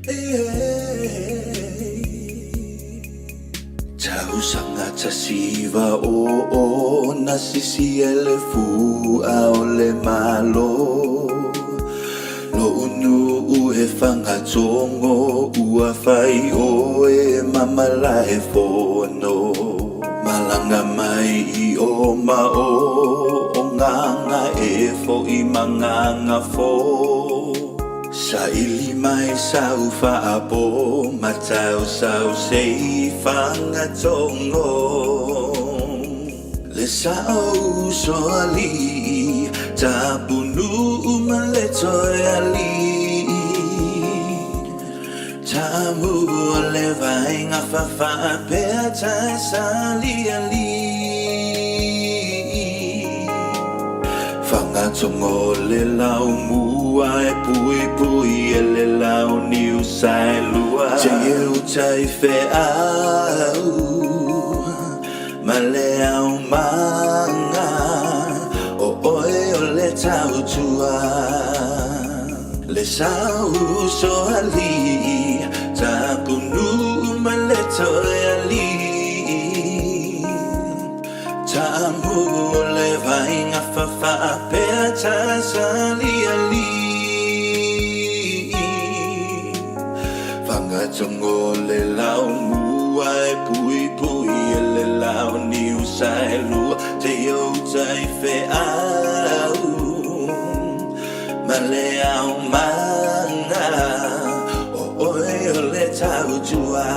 Tau sanga tasiva o na sisi ele fu a o le malo lo unu u he whanga tongo ua whai o e mamala e fono malanga mai I o ma o nganga e fo I manganga fo sa ili mai sau whaapo matau sau sei whanga tongo le sau soali tapunu umaleto ali tamu le vainga fafa pea tai sali ali Whanga tongo le lau mua e pui pui e le lau niu sai lua Te iu tai whe au ma le au manga o oe o le tau tua Le sau soali tapunu ma le toe ali Tamu le vainga fafa pea tai sali ali Whanga tongo le lau mua e pui pui e le lau niu sai lua Te iau tai whe au ma le au manga o oe o le tau tua